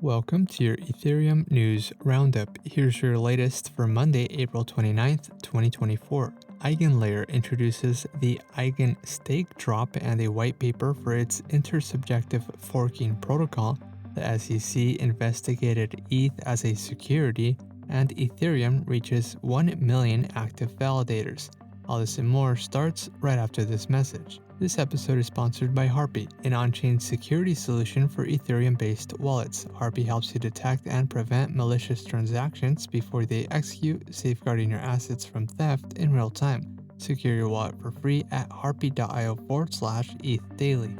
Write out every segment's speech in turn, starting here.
Welcome to your Ethereum News Roundup. Here's your latest for Monday, April 29th, 2024. EigenLayer introduces the EIGEN Stakedrop and a white paper for its intersubjective forking protocol. The SEC investigated ETH as a security, and Ethereum reaches 1 million active validators. All this and more starts right after this message. This episode is sponsored by Harpy, an on-chain security solution for Ethereum-based wallets. Harpy helps you detect and prevent malicious transactions before they execute, safeguarding your assets from theft in real time. Secure your wallet for free at harpy.io/ETH daily.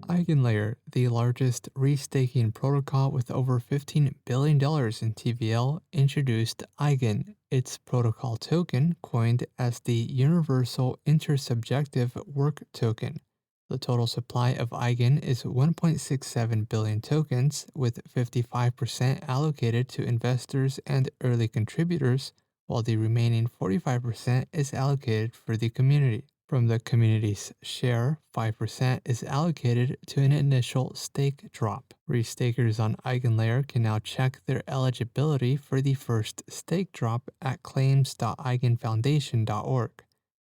EigenLayer, the largest restaking protocol with over $15 billion in TVL, introduced EIGEN, its protocol token, coined as the Universal Intersubjective Work Token. The total supply of EIGEN is 1.67 billion tokens, with 55% allocated to investors and early contributors, while the remaining 45% is allocated for the community. From the community's share, 5% is allocated to an initial stake drop. Restakers on EigenLayer can now check their eligibility for the first stake drop at claims.eigenfoundation.org.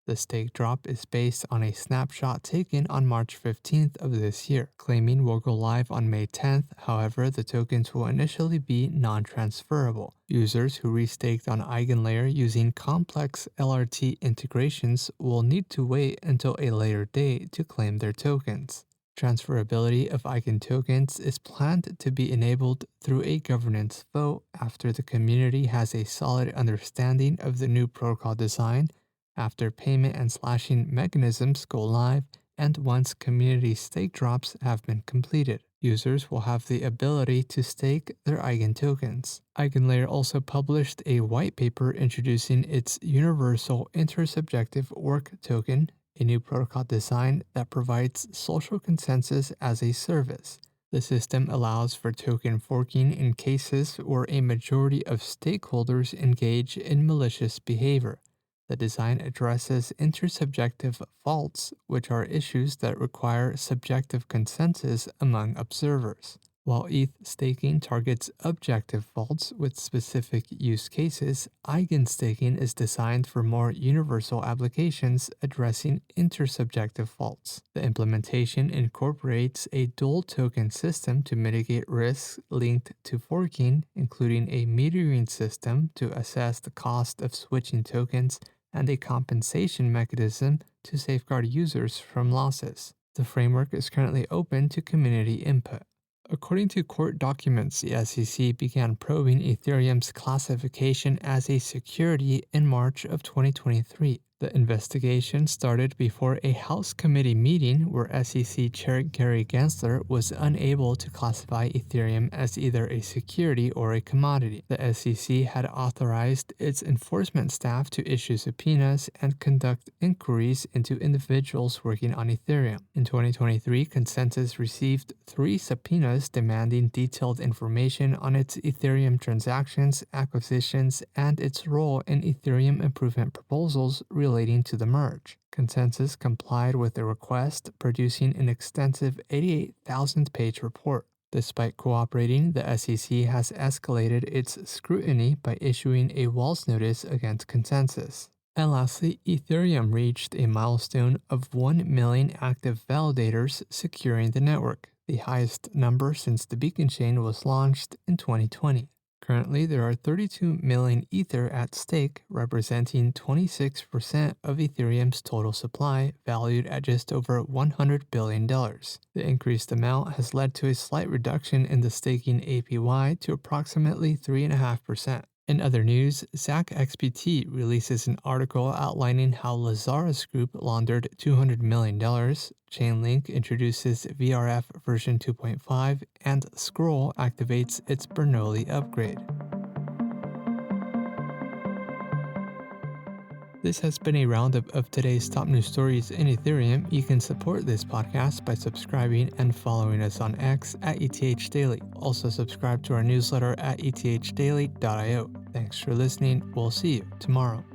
The stake drop is based on a snapshot taken on March 15th of this year. Claiming will go live on May 10th, however, the tokens will initially be non-transferable. Users who restaked on EigenLayer using complex LRT integrations will need to wait until a later date to claim their tokens. Transferability of EIGEN tokens is planned to be enabled through a governance vote after the community has a solid understanding of the new protocol design, after payment and slashing mechanisms go live, and once community stake drops have been completed. Users will have the ability to stake their EIGEN tokens. EigenLayer also published a white paper introducing its Universal Intersubjective Work Token, a new protocol design that provides social consensus as a service. The system allows for token forking in cases where a majority of stakeholders engage in malicious behavior. The design addresses intersubjective faults, which are issues that require subjective consensus among observers. While ETH staking targets objective faults with specific use cases, EIGEN staking is designed for more universal applications addressing intersubjective faults. The implementation incorporates a dual token system to mitigate risks linked to forking, including a metering system to assess the cost of switching tokens and a compensation mechanism to safeguard users from losses. The framework is currently open to community input. According to court documents, the SEC began probing Ethereum's classification as a security in March of 2023. The investigation started before a House committee meeting where SEC Chair Gary Gensler was unable to classify Ethereum as either a security or a commodity. The SEC had authorized its enforcement staff to issue subpoenas and conduct inquiries into individuals working on Ethereum. In 2023, ConsenSys received 3 subpoenas demanding detailed information on its Ethereum transactions, acquisitions, and its role in Ethereum improvement proposals relating to the merge. ConsenSys complied with the request, producing an extensive 88,000-page report. Despite cooperating, the SEC has escalated its scrutiny by issuing a Walls notice against ConsenSys. And lastly, Ethereum reached a milestone of 1 million active validators securing the network, the highest number since the Beacon chain was launched in 2020. Currently, there are 32 million Ether at stake, representing 26% of Ethereum's total supply, valued at just over $100 billion. The increased amount has led to a slight reduction in the staking APY to approximately 3.5%. In other news, ZachXBT releases an article outlining how Lazarus Group laundered $200 million, Chainlink introduces VRF version 2.5, and Scroll activates its Bernoulli upgrade. This has been a roundup of today's top news stories in Ethereum. You can support this podcast by subscribing and following us on X at ETH Daily. Also subscribe to our newsletter at ethdaily.io. Thanks for listening. We'll see you tomorrow.